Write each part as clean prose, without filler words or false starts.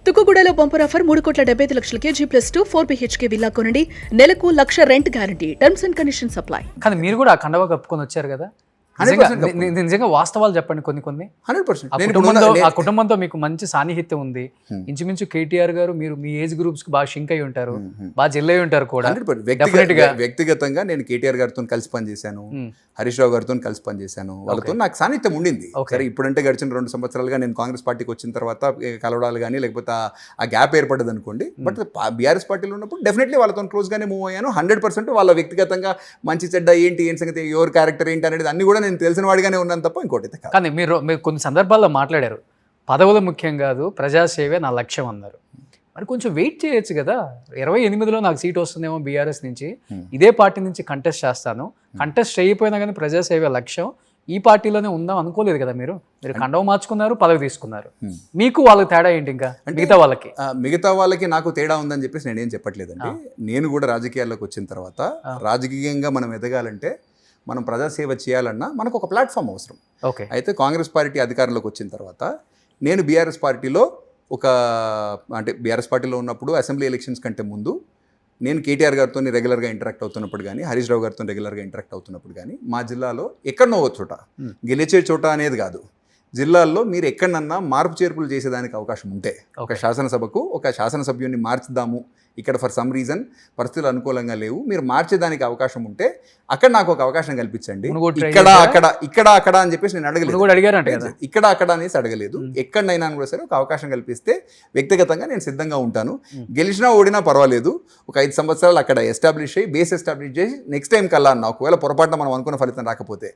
తుక్కుగూడలో bumper offer 3,75,00,000 G+2 4 BHK villa కొనండి. నెలకు 1,00,000 rent guarantee. Terms and conditions apply. కానీ మీరు కూడా ఆ కండవ కప్పుకొని వచ్చారు కదా. నిజంగా వాస్తవాలు చెప్పండి కొన్ని 100%. ఆ కుటుంబంతో మీకు మంచి సాన్నిహిత్యం ఉంది. ఇంచుమించు కేటీఆర్ గారు మీరు మీ ఏజ్ గ్రూప్స్ కి బాగా షింక్ అయి ఉంటారు, బాగా జెల్ అయి ఉంటారు కూడా. వ్యక్తిగతంగా నేను కేటీఆర్ గారితో కలిసి పనిచేశాను, హరీష్ రావు గారితో కలిసి పనిచేశాను. వాళ్ళతో నాకు సాన్నిహిత్యం ఉండింది. సరే ఇప్పుడంటే గడిచిన 2 సంవత్సరాలుగా నేను కాంగ్రెస్ పార్టీకి వచ్చిన తర్వాత కలవడాలు కానీ లేకపోతే ఆ గ్యాప్ ఏర్పడ్డది అనుకోండి. బట్ బీఆర్ఎస్ పార్టీలో ఉన్నప్పుడు డెఫినెట్లీ వాళ్ళతో క్లోజ్గానే మూవ్ అయ్యాను. 100% వాళ్ళ వ్యక్తిగతంగా మంచి చెడ్డ ఏంటి సంగతి, ఎవరి క్యారెక్టర్ ఏంటి అనేది అన్ని కూడా నేను తెలిసిన వాడిగానే ఉన్నాను తప్ప ఇంకోటి అయితే కాదు. కానీ మీరు కొన్ని సందర్భాల్లో మాట్లాడారు, పదవులు ముఖ్యం కాదు, ప్రజాసేవే నా లక్ష్యం అన్నారు. మరి కొంచెం వెయిట్ చేయొచ్చు కదా. 28లో నాకు సీట్ వస్తుందేమో బీఆర్ఎస్ నుంచి, ఇదే పార్టీ నుంచి కంటెస్ట్ చేస్తాను, కంటెస్ట్ చేయకపోయినా కానీ ప్రజాసేవ లక్ష్యం, ఈ పార్టీలోనే ఉందాం అనుకోలేదు కదా. మీరు కండవ మార్చుకున్నారు, పదవి తీసుకున్నారు. మీకు వాళ్ళకి తేడా ఏంటి? ఇంకా మిగతా వాళ్ళకి నాకు తేడా ఉందని చెప్పేసి నేనేం చెప్పట్లేదండి. నేను కూడా రాజకీయాల్లోకి వచ్చిన తర్వాత రాజకీయంగా మనం ఎదగాలంటే, మనం ప్రజాసేవ చేయాలన్నా మనకు ఒక ప్లాట్ఫామ్ అవసరం. అయితే కాంగ్రెస్ పార్టీ అధికారంలోకి వచ్చిన తర్వాత నేను బీఆర్ఎస్ పార్టీలో బీఆర్ఎస్ పార్టీలో ఉన్నప్పుడు అసెంబ్లీ ఎలక్షన్స్ కంటే ముందు నేను కేటీఆర్ గారితో రెగ్యులర్గా ఇంటరాక్ట్ అవుతున్నప్పుడు కానీ, హరీష్ రావు గారితో రెగ్యులర్గా ఇంటరాక్ట్ అవుతున్నప్పుడు కానీ, మా జిల్లాలో ఎక్కడనో ఒక చోట, గెలిచే చోట అనేది కాదు, జిల్లాల్లో మీరు ఎక్కడన్నా మార్పు చేర్పులు చేసేదానికి అవకాశం ఉంటే, ఒక శాసనసభకు ఒక శాసనసభ్యుని మార్చుదాము, ఇక్కడ ఫర్ సమ్ రీజన్ పరిస్థితులు అనుకూలంగా లేవు, మీరు మార్చేదానికి అవకాశం ఉంటే అక్కడ నాకు ఒక అవకాశం కల్పించండి. ఇక్కడ అక్కడ అని చెప్పేసి నేను అడగలేదు, ఇక్కడ అక్కడ అనేసి అడగలేదు. ఎక్కడైనా కూడా సరే ఒక అవకాశం కల్పిస్తే వ్యక్తిగతంగా నేను సిద్ధంగా ఉంటాను. గెలిచినా ఓడినా పర్వాలేదు, ఒక 5 సంవత్సరాలు అక్కడ ఎస్టాబ్లిష్ అయ్యి బేస్ ఎస్టాబ్లిష్ చేసి నెక్స్ట్ టైం కల్లా అన్న ఒకవేళ పొరపాటున మనం అనుకున్న ఫలితం రాకపోతే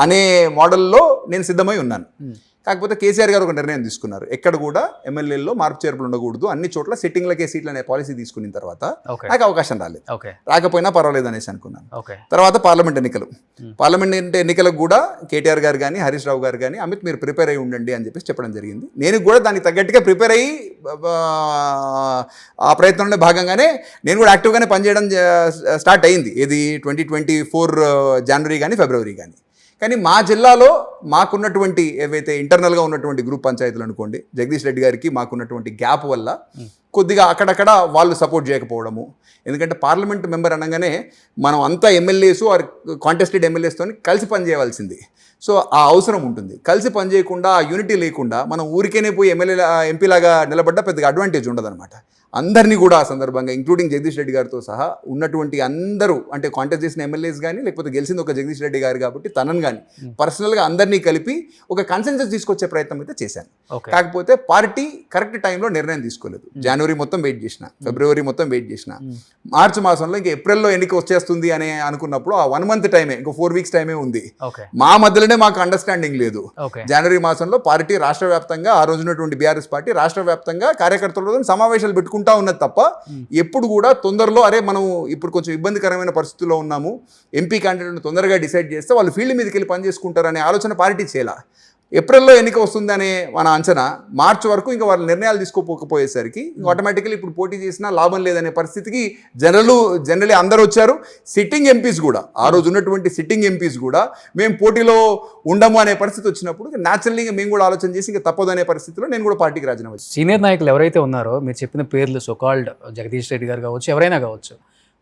అనే మోడల్లో నేను సిద్ధమై ఉన్నాను. కాకపోతే కేసీఆర్ గారు ఒక నిర్ణయం తీసుకున్నారు, ఎక్కడ కూడా ఎమ్మెల్యేల్లో మార్పు చేర్పులు ఉండకూడదు, అన్ని చోట్ల సిట్టింగ్లకే సీట్లు అనే పాలసీ తీసుకున్న తర్వాత నాకు అవకాశం రాలేదు. రాకపోయినా పర్వాలేదు అనేసి అనుకున్నాను. తర్వాత పార్లమెంట్ ఎన్నికలకు కూడా కేటీఆర్ గారు కానీ, హరీష్ రావు గారు కానీ, అమిత్ మీరు ప్రిపేర్ అయ్యి ఉండండి అని చెప్పేసి చెప్పడం జరిగింది. నేను కూడా దానికి తగ్గట్టుగా ప్రిపేర్ అయ్యి ఆ ప్రయత్నంలో భాగంగానే నేను కూడా యాక్టివ్గానే పనిచేయడం స్టార్ట్ అయ్యింది. ఇది 2024 జనవరి కానీ ఫిబ్రవరి కానీ. కానీ మా జిల్లాలో మాకున్నటువంటి ఏవైతే ఇంటర్నల్గా ఉన్నటువంటి గ్రూప్ పంచాయతీలు అనుకోండి, జగదీష్ రెడ్డి గారికి మాకున్నటువంటి గ్యాప్ వల్ల కొద్దిగా అక్కడక్కడ వాళ్ళు సపోర్ట్ చేయకపోవడము. ఎందుకంటే పార్లమెంట్ మెంబర్ అనగానే మనం అంతా ఎమ్మెల్యేస్ ఆర్ కాంటెస్టెడ్ ఎమ్మెల్యేస్తో కలిసి పనిచేయవలసింది. సో ఆ అవసరం ఉంటుంది. కలిసి పనిచేయకుండా, ఆ యూనిటీ లేకుండా మనం ఊరికేనే పోయి ఎంపీలాగా నిలబడ్డా పెద్దగా అడ్వాంటేజ్ ఉండదన్నమాట. అందరినీ కూడా ఆ సందర్భంగా ఇంక్లూడింగ్ జగదీష్ రెడ్డి గారితో సహా ఉన్నటువంటి అందరూ, అంటే కాంటెస్ట్ చేసిన ఎమ్మెల్యేస్ కానీ లేకపోతే గెలిచింది ఒక జగదీష్ రెడ్డి గారు కాబట్టి తనని కానీ పర్సనల్గా అందరినీ కలిపి ఒక కన్సెన్సస్ తీసుకొచ్చే ప్రయత్నం అయితే చేశాను. కాకపోతే పార్టీ కరెక్ట్ టైంలో నిర్ణయం తీసుకోలేదు. జనవరి మొత్తం వెయిట్ చేసిన, ఫిబ్రవరి మొత్తం వెయిట్ చేసిన, మార్చి మాసంలో ఇంకా ఏప్రిల్లో ఎన్నిక వచ్చేస్తుంది అని అనుకున్నప్పుడు ఆ 1 మంత్ టైమే, ఇంకో 4 వీక్స్ టైమే ఉంది. మా మధ్యలోనే మాకు అండర్స్టాండింగ్ లేదు. జనవరి మాసంలో పార్టీ రాష్ట్ర వ్యాప్తంగా, ఆ రోజున్నటువంటి బీఆర్ఎస్ పార్టీ రాష్ట్ర వ్యాప్తంగా కార్యకర్తలతో సమావేశాలు పెట్టుకుంటా ఉన్నది తప్ప ఎప్పుడు కూడా తొందరలో మనం ఇప్పుడు కొంచెం ఇబ్బందికరమైన పరిస్థితుల్లో ఉన్నాము, ఎంపీ క్యాండిడేట్ను తొందరగా డిసైడ్ చేస్తే వాళ్ళు ఫీల్డ్ మీదకి వెళ్ళి పనిచేసుకుంటారనే ఆలోచన పార్టీ చేయాల. ఏప్రిల్లో ఎన్నిక వస్తుందనే మన అంచనా, మార్చి వరకు ఇంకా వాళ్ళ నిర్ణయాలు తీసుకోకపోయేసరికి ఆటోమేటికలీ ఇప్పుడు పోటీ చేసినా లాభం లేదనే పరిస్థితికి జనరలీ అందరూ వచ్చారు. సిట్టింగ్ ఎంపీస్ కూడా, ఆ రోజు ఉన్నటువంటి సిట్టింగ్ ఎంపీస్ కూడా మేము పోటీలో ఉండము అనే పరిస్థితి వచ్చినప్పుడు న్యాచురల్గా మేము కూడా ఆలోచన చేసి ఇంకా తప్పదు అనే పరిస్థితిలో నేను కూడా పార్టీకి రాజీనామా చేశాను. సీనియర్ నాయకులు ఎవరైతే ఉన్నారో మీరు చెప్పిన పేర్లు, సోకాల్డ్ జగదీష్ రెడ్డి గారు కావచ్చు, ఎవరైనా కావచ్చు,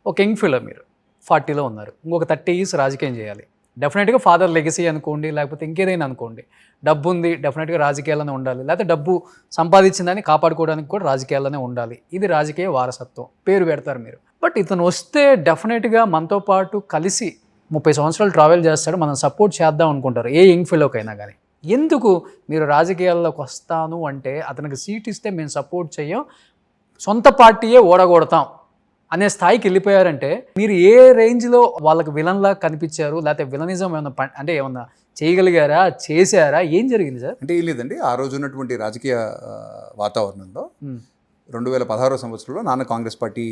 ఒక యంగ్ ఫీల్డర్, మీరు 40లో ఉన్నారు, ఇంకొక 30 years రాజకీయం చేయాలి. డెఫినెట్గా ఫాదర్ లెగసీ అనుకోండి, లేకపోతే ఇంకేదైనా అనుకోండి, డబ్బు ఉంది, డెఫినెట్గా రాజకీయాల్లోనే ఉండాలి, లేకపోతే డబ్బు సంపాదించిందని కాపాడుకోవడానికి కూడా రాజకీయాల్లోనే ఉండాలి. ఇది రాజకీయ వారసత్వం, పేరు పెడతారు మీరు. బట్ ఇతను వస్తే డెఫినెట్గా మనతో పాటు కలిసి 30 సంవత్సరాలు ట్రావెల్ చేస్తాడు, మనం సపోర్ట్ చేద్దాం అనుకుంటారు ఏ యంగ్ ఫెలోకైనా కానీ. ఎందుకు మీరు రాజకీయాల్లోకి వస్తాను అంటే, అతనికి సీట్ ఇస్తే మేము సపోర్ట్ చేయం, సొంత పార్టీయే ఓడగొడతాం అనే స్థాయికి వెళ్ళిపోయారంటే, మీరు ఏ రేంజ్లో వాళ్ళకి విలన్లా కనిపించారు, లేకపోతే విలనిజం ఏమన్నా చేయగలిగారా, చేశారా, ఏం జరిగింది సార్? అంటే ఏం లేదండి, ఆ రోజు ఉన్నటువంటి రాజకీయ వాతావరణంలో 2016 సంవత్సరంలో నాన్న కాంగ్రెస్ పార్టీ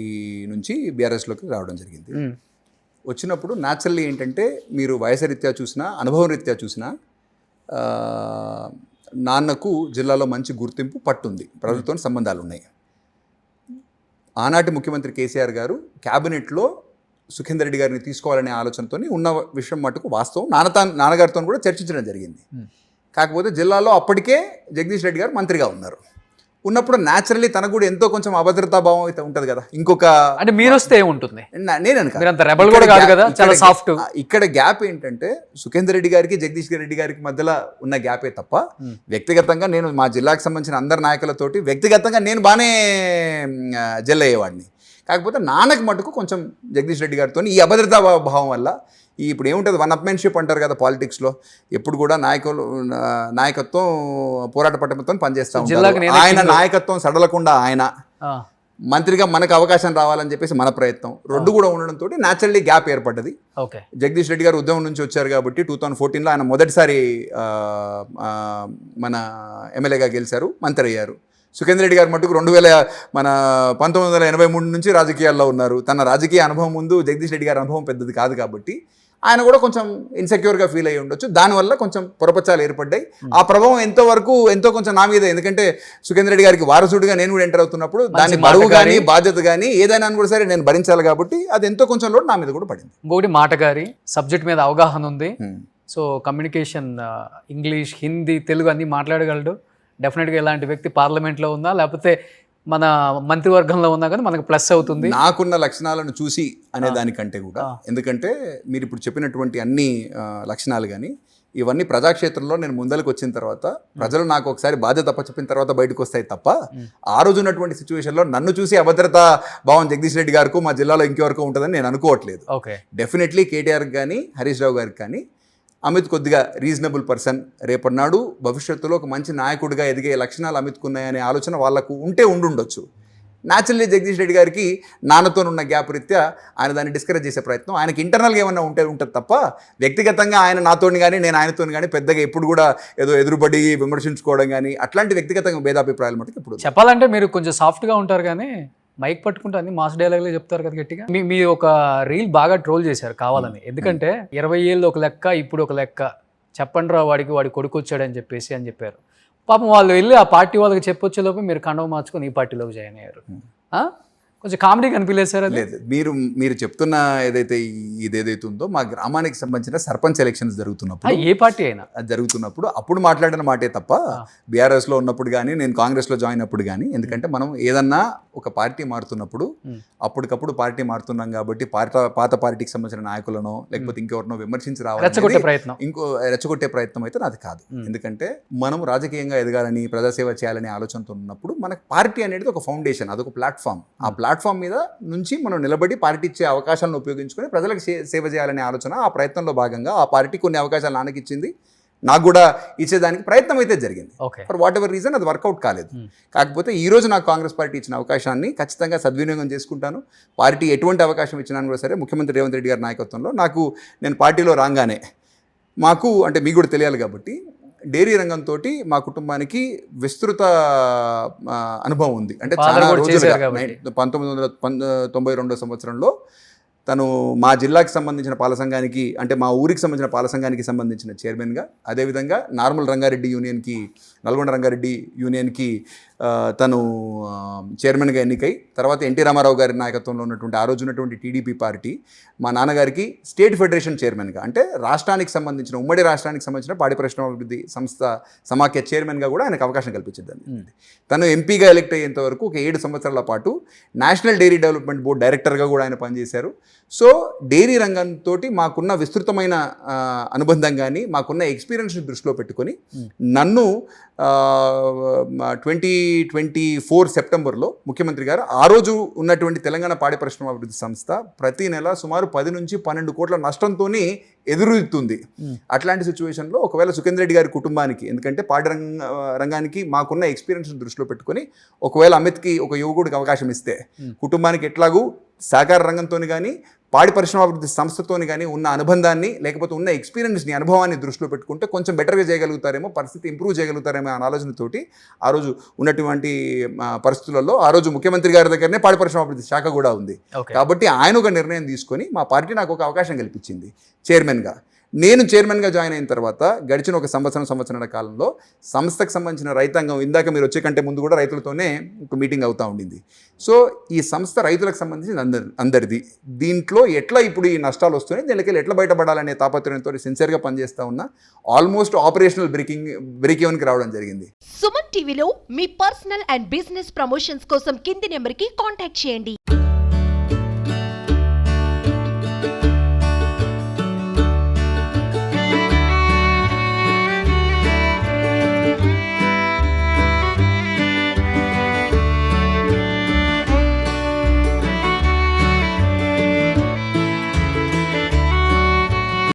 నుంచి బీఆర్ఎస్లోకి రావడం జరిగింది. వచ్చినప్పుడు న్యాచురల్లీ ఏంటంటే, మీరు వయసు రీత్యా చూసినా, అనుభవం రీత్యా చూసినా, నాన్నకు జిల్లాలో మంచి గుర్తింపు, పట్టుంది, ప్రజలతో సంబంధాలు ఉన్నాయి. ఆనాటి ముఖ్యమంత్రి కేసీఆర్ గారు క్యాబినెట్లో సుఖేందర్ రెడ్డి గారిని తీసుకోవాలనే ఆలోచనతో ఉన్న విషయం మటుకు వాస్తవం. నాన్నగారితో కూడా చర్చించడం జరిగింది. కాకపోతే జిల్లాలో అప్పటికే జగదీష్ రెడ్డి గారు మంత్రిగా ఉన్నారు. ఉన్నప్పుడు న్యాచురల్లీ తనకు కూడా ఎంతో కొంచెం అభద్రతా భావం అయితే ఉంటుంది కదా. ఇంకొక అంటే మీరు వస్తే ఏముంటుంది? నేను మీరు అంత రెబల్ కూడా కాదు కదా, చాలా సాఫ్ట్. ఇక్కడ గ్యాప్ ఏంటంటే సుఖేందర్ రెడ్డి గారికి జగదీష్ రెడ్డి గారికి మధ్యలో ఉన్న గ్యాపే తప్ప వ్యక్తిగతంగా నేను మా జిల్లాకు సంబంధించిన అందరి నాయకులతోటి వ్యక్తిగతంగా నేను బాగానే జెల్ అయ్యేవాడిని. కాకపోతే నాన్నకు మటుకు కొంచెం జగదీష్ రెడ్డి గారితో ఈ అభద్రతా భావం వల్ల ఇప్పుడు ఏముంటుంది, వన్ అప్మెన్షిప్ అంటారు కదా పాలిటిక్స్లో, ఎప్పుడు కూడా నాయకత్వం పోరాట పట్టణంతో పనిచేస్తూ ఉంటారు. ఆయన నాయకత్వం సడలకుండా ఆయన మంత్రిగా మనకు అవకాశం రావాలని చెప్పేసి మన ప్రయత్నం రెండు కూడా ఉండడంతో న్యాచురల్లీ గ్యాప్ ఏర్పడ్డది. జగదీష్ రెడ్డి గారు ఉద్యమం నుంచి వచ్చారు కాబట్టి 2014లో ఆయన మొదటిసారి మన ఎమ్మెల్యేగా గెలిచారు, మంత్రి అయ్యారు. సుఖేందర్ రెడ్డి గారు మటుకు 1983 నుంచి రాజకీయాల్లో ఉన్నారు. తన రాజకీయ అనుభవం ముందు జగదీష్ రెడ్డి గారి అనుభవం పెద్దది కాదు కాబట్టి ఆయన కూడా కొంచెం ఇన్సెక్యూర్గా ఫీల్ అయ్యి ఉండొచ్చు. దానివల్ల కొంచెం పొరపచ్చాలు ఏర్పడ్డాయి. ఆ ప్రభావం ఎంతో కొంచెం నా మీద, ఎందుకంటే సుఖేందర్ రెడ్డి గారికి వారసుడిగా నేను కూడా ఎంటర్ అవుతున్నప్పుడు దాని బరువు కానీ బాధ్యత కానీ ఏదైనా కూడా సరే నేను భరించాలి కాబట్టి అది ఎంతో కొంచెం లోటు నా మీద కూడా పడింది. ఇంకొకటి మాటగారి సబ్జెక్ట్ మీద అవగాహన ఉంది. So communication, English, Hindi, Telugu అన్నీ మాట్లాడగలడు. డెఫినెట్గా ఇలాంటి వ్యక్తి పార్లమెంట్లో ఉందా లేకపోతే మన మంత్రివర్గంలో ఉన్నా కానీ మనకు ప్లస్ అవుతుంది. నాకున్న లక్షణాలను చూసి అనే దానికంటే కూడా, ఎందుకంటే మీరు ఇప్పుడు చెప్పినటువంటి అన్ని లక్షణాలు కానీ ఇవన్నీ ప్రజాక్షేత్రంలో నేను ముందరకు వచ్చిన తర్వాత ప్రజలు నాకు ఒకసారి బాధ్యత చెప్పిన తర్వాత బయటకు వస్తాయి తప్ప ఆ రోజు ఉన్నటువంటి సిచ్యువేషన్లో నన్ను చూసి అభద్రతా భావం జగదీష్ రెడ్డి గారికి మా జిల్లాలో ఇంకెవరకు ఉంటుందని నేను అనుకోవట్లేదు. డెఫినెట్లీ కేటీఆర్ కానీ హరీష్ రావు గారికి కానీ అమిత్ కొద్దిగా రీజనబుల్ పర్సన్, రేపటినాడు భవిష్యత్తులో ఒక మంచి నాయకుడిగా ఎదిగే లక్షణాలు అమిత్కు ఉన్నాయనే ఆలోచన వాళ్ళకు ఉండుండొచ్చు. న్యాచురల్లీ జగదీష్ రెడ్డి గారికి నాన్నతో ఉన్న గ్యాప్ రీత్యా ఆయన దాన్ని డిస్కరేజ్ చేసే ప్రయత్నం, ఆయనకి ఇంటర్నల్గా ఏమన్నా ఉంటుంది తప్ప వ్యక్తిగతంగా ఆయన నాతోని కానీ నేను ఆయనతో కానీ పెద్దగా ఎప్పుడు కూడా ఏదో ఎదురుబడి విమర్శించుకోవడం కానీ అట్లాంటి వ్యక్తిగతంగా భేదాభిప్రాయాలు మటుకు ఇప్పుడు చెప్పాలంటే మీరు కొంచెం సాఫ్ట్గా ఉంటారు కానీ మైక్ పట్టుకుంటే అన్ని మాస్ డైలాగ్లే చెప్తారు కదా గట్టిగా. మీ ఒక రీల్ బాగా ట్రోల్ చేశారు కావాలని, ఎందుకంటే 20 ఏళ్ళు ఒక లెక్క, ఇప్పుడు ఒక లెక్క, చెప్పండి రా వాడి కొడుకు వచ్చాడని చెప్పారు. పాపం వాళ్ళు వెళ్ళి ఆ పార్టీ వాళ్ళకి చెప్పొచ్చేలోపు మీరు కండవ మార్చుకొని ఈ పార్టీలోకి జాయిన్ అయ్యారు. కొంచెం కామెడీ కనిపించలేదు సార్? లేదు, మీరు చెప్తున్న ఇదేదైతే ఉందో మా గ్రామానికి సంబంధించిన సర్పంచ్ ఎలక్షన్స్ జరుగుతున్నప్పుడు, ఏ పార్టీ అయినా జరుగుతున్నప్పుడు అప్పుడు మాట్లాడిన మాటే తప్ప బీఆర్ఎస్లో ఉన్నప్పుడు కానీ నేను కాంగ్రెస్లో జాయిన్ అప్పుడు కానీ, ఎందుకంటే మనం ఏదన్నా ఒక పార్టీ మారుతున్నప్పుడు అప్పటికప్పుడు పార్టీ మారుతున్నాం కాబట్టి పాత పార్టీకి సంబంధించిన నాయకులను లేకపోతే ఇంకెవరినో విమర్శించి రావాలి రెచ్చగొట్టే ప్రయత్నం అయితే నాది కాదు. ఎందుకంటే మనం రాజకీయంగా ఎదగాలని ప్రజాసేవ చేయాలనే ఆలోచనతో ఉన్నప్పుడు మనకు పార్టీ అనేది ఒక ఫౌండేషన్, అదొక ప్లాట్ఫామ్. ఆ ప్లాట్ఫామ్ మీద నుంచి మనం నిలబడి పార్టీ ఇచ్చే అవకాశాలను ఉపయోగించుకొని ప్రజలకు సేవ చేయాలనే ఆలోచన, ఆ ప్రయత్నంలో భాగంగా ఆ పార్టీ కొన్ని అవకాశాలు నాన్నకి ఇచ్చింది, నాకు కూడా ఇచ్చేదానికి ప్రయత్నం అయితే జరిగింది. ఫర్ వాట్ ఎవర్ రీజన్ అది వర్కౌట్ కాలేదు. కాకపోతే ఈరోజు నాకు కాంగ్రెస్ పార్టీ ఇచ్చిన అవకాశాన్ని ఖచ్చితంగా సద్వినియోగం చేసుకుంటాను. పార్టీ ఎటువంటి అవకాశం ఇచ్చినా కూడా సరే ముఖ్యమంత్రి రేవంత్ రెడ్డి గారి నాయకత్వంలో నేను పార్టీలో రాగానే మాకు అంటే మీకు కూడా తెలియాలి కాబట్టి డైరీ రంగంతో మా కుటుంబానికి విస్తృత అనుభవం ఉంది. అంటే చాలా రోజులుగా 1992 సంవత్సరంలో తను మా జిల్లాకి సంబంధించిన పాల సంఘానికి, అంటే మా ఊరికి సంబంధించిన పాల సంఘానికి సంబంధించిన చైర్మన్గా, అదేవిధంగా నార్మల్ రంగారెడ్డి యూనియన్కి, నల్గొండ రంగారెడ్డి యూనియన్కి తను చైర్మన్గా ఎన్నికై, తర్వాత ఎన్టీ రామారావు గారి నాయకత్వంలో ఉన్నటువంటి ఆ రోజు ఉన్నటువంటి టీడీపీ పార్టీ మా నాన్నగారికి స్టేట్ ఫెడరేషన్ చైర్మన్గా, అంటే రాష్ట్రానికి సంబంధించిన ఉమ్మడి రాష్ట్రానికి సంబంధించిన పాడి పరిశ్రమాభివృద్ధి సంస్థ సమాఖ్య చైర్మన్గా కూడా ఆయనకు అవకాశం కల్పించింది. తను ఎంపీగా ఎలక్ట్ అయ్యేంత వరకు ఒక 7 సంవత్సరాల పాటు నేషనల్ డైరీ డెవలప్మెంట్ బోర్డు డైరెక్టర్గా కూడా ఆయన పనిచేశారు. సో డైరీ రంగంతో మాకున్న విస్తృతమైన అనుబంధం కానీ మాకున్న ఎక్స్పీరియన్స్ని దృష్టిలో పెట్టుకొని నన్ను 2024 సెప్టెంబర్లో ముఖ్యమంత్రి గారు ఆ రోజు ఉన్నటువంటి తెలంగాణ పాడి పరిశ్రమ అభివృద్ధి సంస్థ ప్రతి నెల సుమారు 10 నుంచి 12 కోట్ల నష్టంతో ఎదురుతుంది. అట్లాంటి సిచ్యువేషన్లో ఒకవేళ సుఖేందర్ రెడ్డి గారి కుటుంబానికి, ఎందుకంటే పాడి రంగానికి మాకున్న ఎక్స్పీరియన్స్ దృష్టిలో పెట్టుకొని ఒకవేళ అమిత్కి ఒక యువకుడికి అవకాశం ఇస్తే కుటుంబానికి ఎట్లాగూ సహకార రంగంతో కానీ పాడి పరిశ్రమాభివృద్ధి సంస్థతోని కానీ ఉన్న అనుబంధాన్ని లేకపోతే ఉన్న ఎక్స్పీరియన్స్ని, అనుభవాన్ని దృష్టిలో పెట్టుకుంటే కొంచెం బెటర్గా చేయగలుగుతారేమో, పరిస్థితి ఇంప్రూవ్ చేయగలుగుతారేమో అనే ఆలోచనతోటి ఆ రోజు ఉన్నటువంటి పరిస్థితులలో ఆ రోజు ముఖ్యమంత్రి గారి దగ్గరనే పాడి పరిశ్రమాభివృద్ధి శాఖ కూడా ఉంది కాబట్టి ఆయన ఒక నిర్ణయం తీసుకొని మా పార్టీ నాకు ఒక అవకాశం కల్పించింది చైర్మన్గా. నేను చైర్మన్గా జాయిన్ అయిన తర్వాత గడిచిన ఒక సంవత్సరాల కాలంలో సంస్థకు సంబంధించిన రైతాంగం, ఇందాక మీరు వచ్చే కంటే ముందు కూడా రైతులతోనే ఒక మీటింగ్ అవుతూ ఉండింది. సో ఈ సంస్థ రైతులకు సంబంధించిన అందరిది. దీంట్లో ఎట్లా ఇప్పుడు ఈ నష్టాలు వస్తున్నాయి, దీనికి ఎట్లా బయటపడాలనే తాపత్రయంతో సిన్సియర్గా పనిచేస్తూ ఉన్నా. ఆల్మోస్ట్ ఆపరేషనల్ బ్రేక్ ఈవెన్కి రావడం జరిగింది. సుమన్ టీవీలో మీ పర్సనల్ అండ్ బిజినెస్ ప్రమోషన్స్ కోసం కింది నెంబర్కి కాంటాక్ట్ చేయండి.